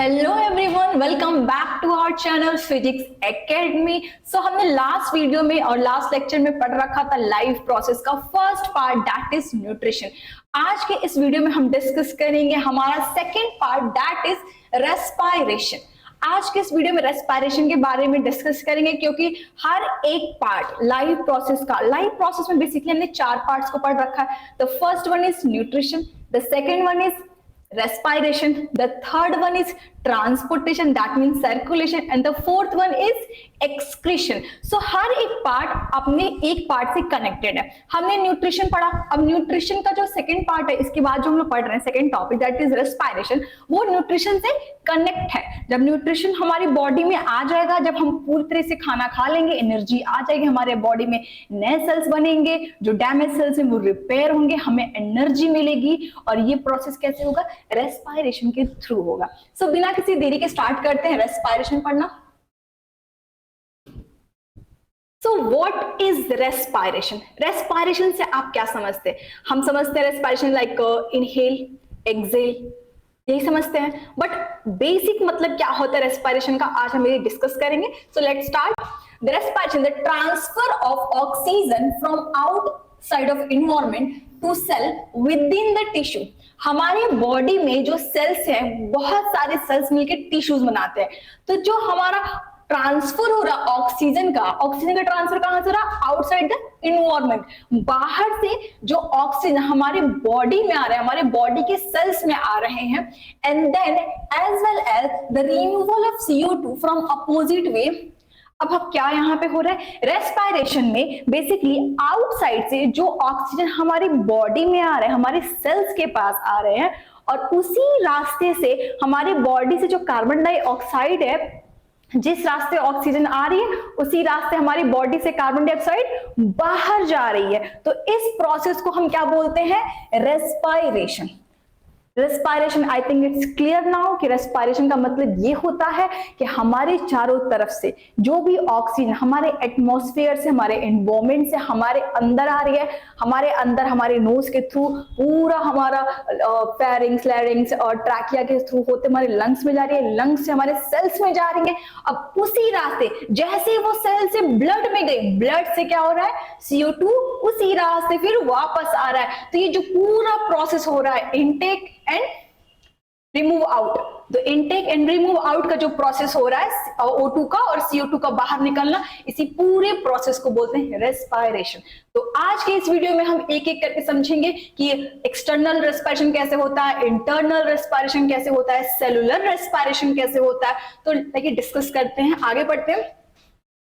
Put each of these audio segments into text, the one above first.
Hello everyone, welcome back to our channel physics academy. हमने last video में और last lecture में पढ़ रखा था लाइफ प्रोसेस का first part, that is nutrition. आज के इस वीडियो में हम डिस्कस करेंगे हमारा second part, that is respiration. आज के इस वीडियो में रेस्पायरेशन के बारे में डिस्कस करेंगे, क्योंकि हर एक पार्ट लाइफ प्रोसेस में बेसिकली हमने चार पार्ट्स को पढ़ रखा है। The first one is nutrition, the second one is respiration, the third one is transportation, that means circulation, and the fourth one is excretion. हर एक पार्ट अपने एक पार्ट से कनेक्टेड है। हमने न्यूट्रिशन पढ़ा, अब न्यूट्रिशन का जो सेकंड पार्ट है, इसके बाद जो हम लोग पढ़ रहे हैं second topic, that is respiration, वो न्यूट्रिशन से कनेक्ट है। जब न्यूट्रिशन हमारी बॉडी में आ जाएगा, जब हम पूरी तरह से खाना खा लेंगे, एनर्जी आ जाएगी हमारे बॉडी में, नए सेल्स बनेंगे, जो डैमेज सेल्स हैं वो रिपेयर होंगे, हमें एनर्जी मिलेगी। और ये प्रोसेस कैसे होगा? रेस्पायरेशन के थ्रू होगा। बिना किसी देरी के स्टार्ट करते हैं रेस्पायरेशन पढ़ना। What is respiration? रेस्पायरेशन से आप क्या समझते हैं? हम समझते हैं रेस्पायरेशन लाइक इनहेल, एक्सेल, यही समझते हैं, बट बेसिक मतलब क्या होता है रेस्पायरेशन का, आज हम ये डिस्कस करेंगे। Let's start. The respiration, the transfer of oxygen from outside of environment to cell within the tissue. हमारे बॉडी में जो सेल्स हैं, बहुत सारे सेल्स मिलकर टिश्यूज बनाते हैं। तो जो हमारा ट्रांसफर हो रहा ऑक्सीजन का ट्रांसफर कहां से हो रहा? आउटसाइड द एनवायरनमेंट, बाहर से जो ऑक्सीजन हमारे बॉडी में आ रहा है, हमारे बॉडी के सेल्स में आ रहे हैं, and then as well as the removal of CO2 from opposite way. अब क्या यहाँ पे हो रहा है? रेस्पायरेशन में बेसिकली आउटसाइड से जो ऑक्सीजन हमारी बॉडी में आ रहा है, हमारे सेल्स के पास आ रहे हैं, और उसी रास्ते से हमारी बॉडी से जो कार्बन डाइऑक्साइड है, जिस रास्ते ऑक्सीजन आ रही है उसी रास्ते हमारी बॉडी से कार्बन डाइऑक्साइड बाहर जा रही है। तो इस प्रोसेस को हम क्या बोलते हैं? Respiration. Respiration, I think it's clear now कि रेस्पायरेशन का मतलब ये होता है कि हमारे चारों तरफ से जो भी ऑक्सीजन हमारे एटमॉस्फेयर से, हमारे एनवायरमेंट से हमारे अंदर आ रही है, हमारे अंदर हमारे नोज के थ्रू पूरा हमारा फेरिंग्स, लैरिंग्स और ट्रैकिया के थ्रू होते हमारे लंग्स में जा रही है, लंग्स से हमारे सेल्स में जा रही है। अब उसी रास्ते जैसे वो सेल से ब्लड में गई, ब्लड से क्या हो रहा है? CO2 उसी रास्ते फिर वापस आ रहा है। तो ये जो पूरा प्रोसेस हो रहा है, इनटेक एंड रिमूव आउट, तो इनटेक एंड रिमूव आउट का जो प्रोसेस हो रहा है O2 का और CO2 का बाहर निकलना, इसी पूरे प्रोसेस को बोलते हैं रेस्पायरेशन। तो आज के इस वीडियो में हम एक एक करके समझेंगे कि एक्सटर्नल रेस्पायरेशन कैसे होता है, इंटरनल रेस्पायरेशन कैसे होता है, सेलुलर रेस्पायरेशन कैसे होता है। तो देखिए डिस्कस करते हैं, आगे बढ़ते हैं।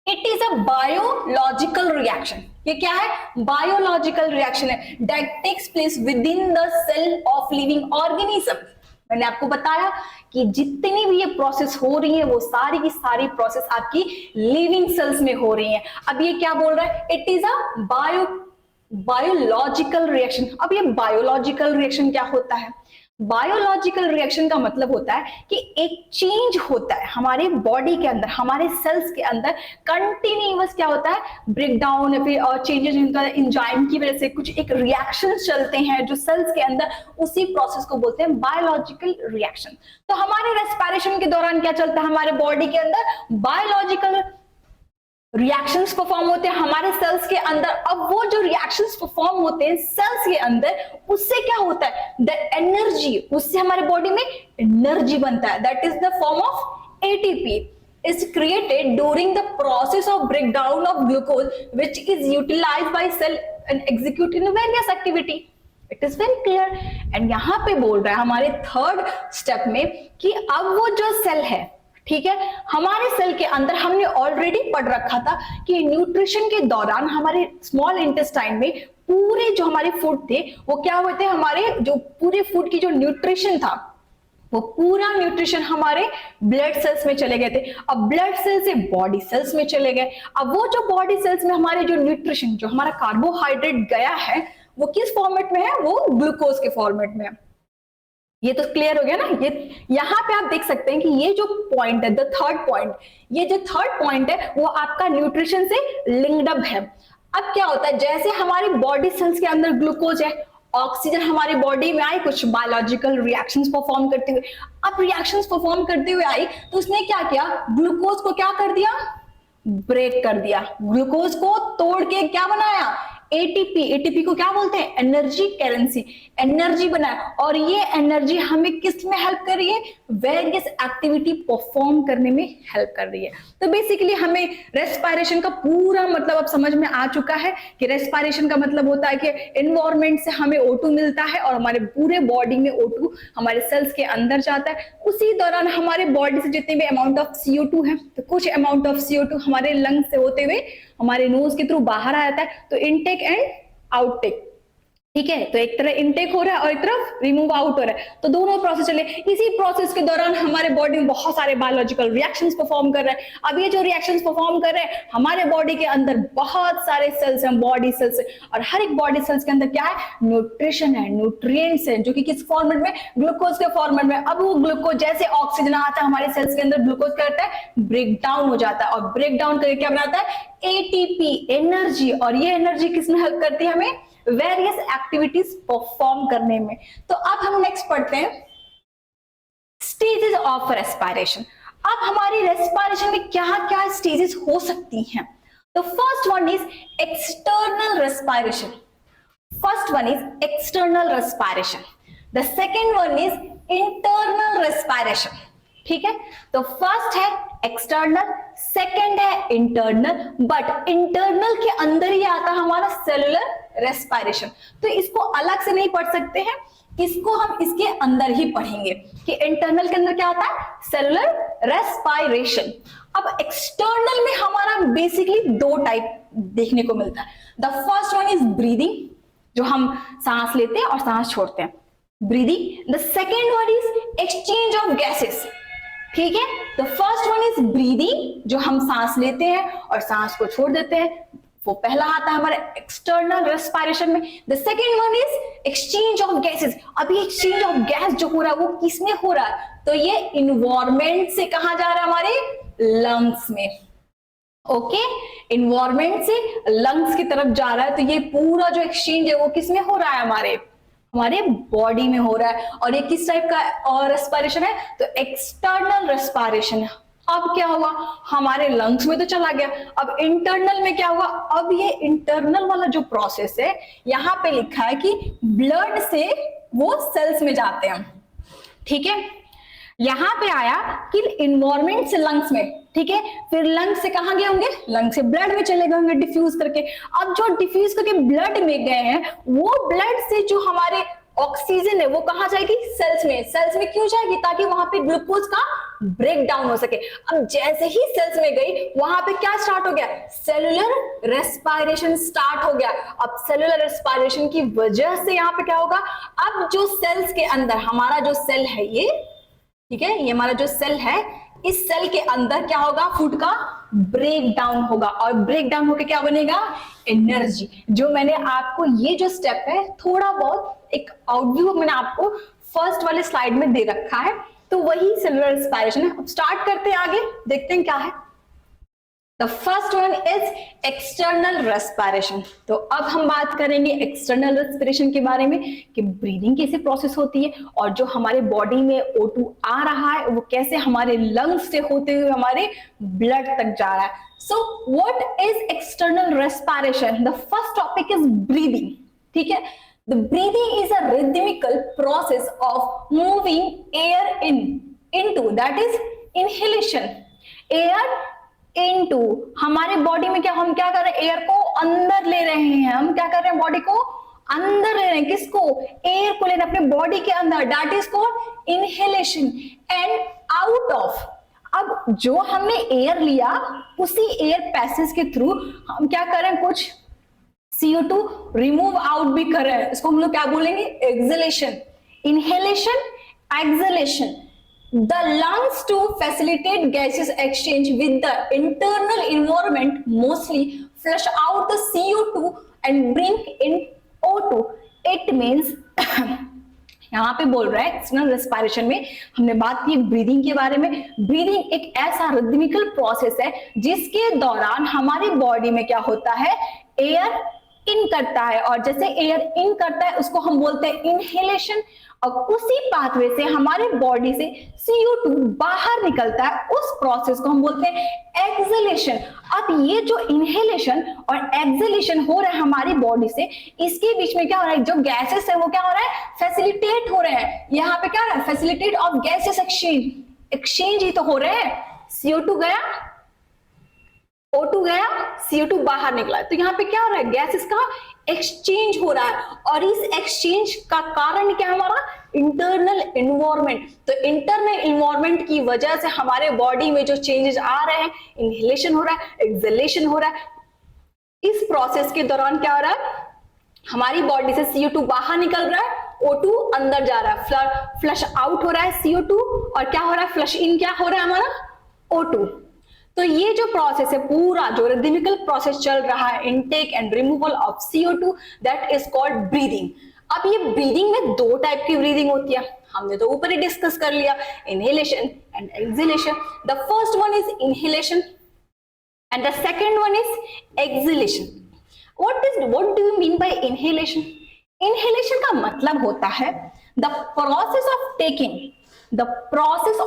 It is a biological reaction. ये क्या है? बायोलॉजिकल रिएक्शन है that takes place within the cell of living organism. मैंने आपको बताया कि जितनी भी ये प्रोसेस हो रही है वो सारी की सारी प्रोसेस आपकी लिविंग सेल्स में हो रही है। अब ये क्या बोल रहा है? It is a biological reaction. अब ये बायोलॉजिकल रिएक्शन क्या होता है? बायोलॉजिकल रिएक्शन का मतलब होता है कि एक चेंज होता है हमारे बॉडी के अंदर, हमारे सेल्स के अंदर कंटिन्यूअस क्या होता है? ब्रेकडाउन या फिर और चेंजेस एंजाइम की वजह से कुछ एक रिएक्शंस चलते हैं जो सेल्स के अंदर, उसी प्रोसेस को बोलते हैं बायोलॉजिकल रिएक्शन। तो हमारे रेस्पायरेशन के दौरान क्या चलता है हमारे बॉडी के अंदर? बायोलॉजिकल रिएक्शंस परफॉर्म होते हैं हमारे सेल्स के अंदर। अब वो जो रिएक्शंस परफॉर्म होते हैं सेल्स के अंदर, उससे क्या होता है? द एनर्जी, उससे हमारे बॉडी में एनर्जी बनता है, that is the form of ATP is created during the process of breakdown of glucose which is utilized by cell and execute in various activity. It is very clear. And यहाँ पे बोल रहा है हमारे third step में कि अब वो जो सेल है, ठीक है, हमारे सेल के अंदर हमने ऑलरेडी पढ़ रखा था कि न्यूट्रिशन के दौरान हमारे स्मॉल इंटेस्टाइन में पूरे जो हमारे फूड थे वो क्या हुए थे? हमारे जो पूरे फूड की जो न्यूट्रिशन था वो पूरा न्यूट्रिशन हमारे ब्लड सेल्स में चले गए थे। अब ब्लड सेल से बॉडी सेल्स में चले गए। अब वो जो बॉडी सेल्स में हमारे जो न्यूट्रिशन, जो हमारा कार्बोहाइड्रेट गया है, वो किस फॉर्मेट में है? वो ग्लूकोज के फॉर्मेट में है। ये तो क्लियर हो गया ना? ये यहाँ पे आप देख सकते हैं कि ये जो पॉइंट है, द थर्ड पॉइंट, ये जो थर्ड पॉइंट है वो आपका न्यूट्रिशन से लिंक्ड अप है। अब क्या होता है? जैसे हमारी बॉडी सेल्स के अंदर ग्लूकोज है ऑक्सीजन हमारी बॉडी में आई, कुछ बायोलॉजिकल रिएक्शंस परफॉर्म करते हुए। अब रिएक्शंस परफॉर्म करते हुए आई तो उसने क्या किया, ग्लूकोज को क्या कर दिया, ब्रेक कर दिया, ग्लूकोज को तोड़ के क्या बनाया, एटीपी। एटीपी को क्या बोलते हैं, एनर्जी करेंसी, एनर्जी बनाया। और ये एनर्जी हमें किस में हेल्प कर रही है, वेरियस एक्टिविटी परफॉर्म करने में हेल्प कर रही है। तो बेसिकली हमें रेस्पिरेशन का पूरा मतलब अब समझ में आ चुका है कि रेस्पिरेशन का मतलब होता है कि एनवायरमेंट से हमें O2 मिलता है और हमारे पूरे बॉडी में O2 हमारे सेल्स के अंदर जाता है। उसी दौरान हमारे बॉडी से जितने भी अमाउंट ऑफ CO2 है, तो कुछ अमाउंट ऑफ CO2 हमारे लंग्स से होते हुए हमारे नोज के थ्रू बाहर आ जाता है। तो इनटेक एंड आउटटेक, ठीक है। तो एक तरह इनटेक हो रहा है और एक तरफ रिमूव आउट हो रहा है, तो दोनों प्रोसेस चले। इसी प्रोसेस के दौरान हमारे बॉडी में बहुत सारे बायोलॉजिकल रिएक्शंस परफॉर्म कर रहे हैं। अब ये जो रिएक्शंस परफॉर्म कर रहे हैं, हमारे बॉडी के अंदर बहुत सारे सेल्स हैं, बॉडी सेल्स, और हर एक बॉडी सेल्स के अंदर क्या है, न्यूट्रिशन है, न्यूट्रिएंट्स है, जो कि किस फॉर्मेट में, ग्लूकोज के फॉर्मेट में। अब वो ग्लूकोज जैसे ऑक्सीजन आता है हमारे सेल्स के अंदर, ग्लूकोज करता है ब्रेक डाउन हो जाता है, और ब्रेक डाउन करके क्या बनाता है, एटीपी, एनर्जी। और ये एनर्जी किसमें हेल्प करती है, हमें वेरियस एक्टिविटीज परफॉर्म करने में। तो अब हम नेक्स्ट पढ़ते हैं स्टेजेस ऑफ रेस्पिरेशन। अब हमारी रेस्पिरेशन में क्या क्या स्टेजेस हो सकती हैं। तो first one is external respiration, first one is external respiration, the second one is internal respiration, ठीक है। तो फर्स्ट है एक्सटर्नल, सेकेंड है इंटरनल, बट इंटरनल के अंदर ही आता हमारा सेलुलर रेस्पिरेशन। तो इसको अलग से नहीं पढ़ सकते हैं, इसको हम इसके अंदर ही पढ़ेंगे कि इंटरनल के अंदर क्या आता है, सेलुलर रेस्पिरेशन। अब एक्सटर्नल में हमारा बेसिकली दो टाइप देखने को मिलता है। The first one is breathing, जो हम सांस लेते हैं और सांस छोड़ते हैं, breathing. The second one is exchange of gases, ठीक है। The first one is breathing, जो हम सांस लेते हैं और सांस को छोड़ देते हैं, वो पहला आता है हमारे एक्सटर्नल रेस्पिरेशन में। The second one is exchange of gases. अभी एक्सचेंज ऑफ गैस जो हो रहा है वो किसमें हो रहा है, तो ये इन्वायरमेंट से कहां जा रहा है, हमारे लंग्स में, ओके। इन्वायरमेंट से लंग्स की तरफ जा रहा है। तो ये पूरा जो एक्सचेंज है वो किसमें हो रहा है, हमारे बॉडी में हो रहा है। और ये किस टाइप का रेस्पिरेशन है, तो एक्सटर्नल रेस्पिरेशन है। अब क्या हुआ, हमारे लंग्स में तो चला गया, अब इंटरनल में क्या हुआ, अब ये इंटरनल वाला जो प्रोसेस है, यहाँ पे लिखा है कि ब्लड से वो सेल्स में जाते हैं, ठीक है। यहां पे आया कि इन्वायरमेंट से लंग्स में, ठीक है, फिर लंग्स से कहां गए होंगे, लंग्स से ब्लड में चले गए होंगे डिफ्यूज करके। अब जो डिफ्यूज करके ब्लड में गए हैं, वो ब्लड से जो हमारे ऑक्सीजन है वो कहां जाएगी, सेल्स में। सेल्स में क्यों जाएगी, ताकि वहां पे ग्लूकोज का ब्रेक डाउन हो सके। अब जैसे ही सेल्स में गई, वहां पे क्या स्टार्ट हो गया, सेलुलर रेस्पिरेशन स्टार्ट हो गया। अब सेलुलर रेस्पिरेशन की वजह से यहाँ पे क्या होगा, अब जो सेल्स के अंदर हमारा जो सेल है ये, ठीक है, ये हमारा जो सेल है, इस सेल के अंदर क्या होगा, फूड का ब्रेक डाउन होगा, और ब्रेक डाउन होकर क्या बनेगा, एनर्जी। जो मैंने आपको ये जो स्टेप है थोड़ा बहुत एक आउटव्यू मैंने आपको फर्स्ट वाले स्लाइड में दे रखा है, तो वही सेलुलर रेस्पिरेशन है। अब स्टार्ट करते हैं, आगे देखते हैं क्या है। The first one is external respiration. तो अब हम बात करेंगे एक्सटर्नल रेस्पिरेशन के बारे में कि ब्रीदिंग कैसे प्रोसेस होती है, और जो हमारे बॉडी में O2 आ रहा है वो कैसे हमारे लंग्स से होते हुए हमारे ब्लड तक जा रहा है। So what is external respiration, the first topic is breathing, ठीक है। The breathing is a rhythmical process of moving air into, that is inhalation, air into। हमारे बॉडी में क्या, हम क्या कर रहे हैं, एयर को अंदर ले रहे हैं, हम क्या कर रहे हैं, बॉडी को अंदर ले रहे हैं, किसको, एयर को ले रहे हैं अपने बॉडी के अंदर, that is called inhalation. And out of, अब जो हमने एयर लिया उसी एयर पैसेज के थ्रू हम क्या कर रहे हैं, कुछ CO2 रिमूव आउट भी कर रहे हैं, इसको हम लोग क्या बोलेंगे, exhalation. Inhalation, exhalation. The lungs to facilitate gases exchange with the internal environment mostly flush out the CO2 and bring in O2. It means यहाँ पे बोल रहा है एक्सटर्नल रेस्पिरेशन में हमने बात की ब्रीदिंग के बारे में। ब्रीदिंग एक ऐसा रिदमिकल प्रोसेस है जिसके दौरान हमारी बॉडी में क्या होता है, एयर इन करता है, और जैसे एयर इन करता है उसको हम बोलते हैं इनहेलेशन, और उसी पाथवे से हमारे बॉडी से CO2 बाहर निकलता है, उस प्रोसेस को हम बोलते हैं एक्सलेशन। अब ये जो इनहेलेशन और एक्सलेशन हो रहा है हमारी बॉडी से, इसके बीच में क्या हो रहा है, जो गैसेस है वो क्या हो रहा है, फैसिलिटेट हो रहे हैं। यहाँ पे क्या हो रहा है, facilitate of gases exchange, exchange ही तो हो रहे हैं। CO2 गया, O2 गया, CO2 बाहर निकला, तो यहाँ पे क्या हो रहा है, गैसेस का एक्सचेंज हो रहा है, और इस एक्सचेंज का कारण क्या है, हमारा इंटरनल इन्वायरमेंट। तो इंटरनल इन्वायरमेंट की वजह से हमारे बॉडी में जो चेंजेस आ रहे हैं, इनहेलेशन हो रहा है, एक्सलेशन हो रहा है, इस प्रोसेस के दौरान क्या हो रहा है, हमारी बॉडी से CO2 बाहर निकल रहा है, O2 अंदर जा रहा है, फ्लश आउट हो रहा है CO2, और क्या हो रहा है, फ्लश इन क्या हो रहा है हमारा O2। तो ये जो प्रोसेस है, पूरा जो रिदमिकल प्रोसेस चल रहा है, intake and removal of CO2, that is called breathing. अब ये ब्रीदिंग में दो टाइप की ब्रीदिंग होती है, हमने तो ऊपर ही डिस्कस कर लिया, inhalation and exhalation. The first one is inhalation and the second one is exhalation. What do you mean by inhalation? Inhalation का मतलब होता है the process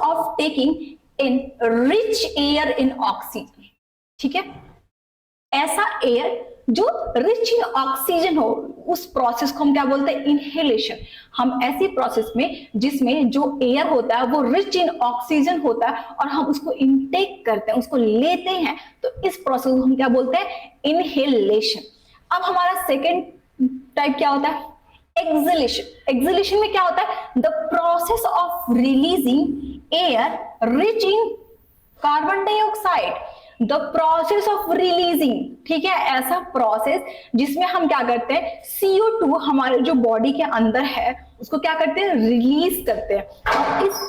of taking in rich air in oxygen. ठीक है, ऐसा air जो rich in oxygen हो, उस प्रोसेस को हम क्या बोलते हैं, इनहेलेशन। हम ऐसी प्रोसेस में जिसमें जो एयर होता है वो रिच इन ऑक्सीजन होता है और हम उसको इनटेक करते हैं, उसको लेते हैं, तो इस प्रोसेस को हम क्या बोलते हैं, इनहेलेशन। अब हमारा सेकेंड टाइप क्या होता है, एक्सहेलेशन। एक्सहेलेशन में क्या होता है, the process of releasing air rich in carbon dioxide, the process of releasing. ठीक है, ऐसा प्रोसेस जिसमें हम क्या करते हैं, CO2 हमारे जो बॉडी के अंदर है उसको क्या करते हैं, रिलीज करते हैं। और इस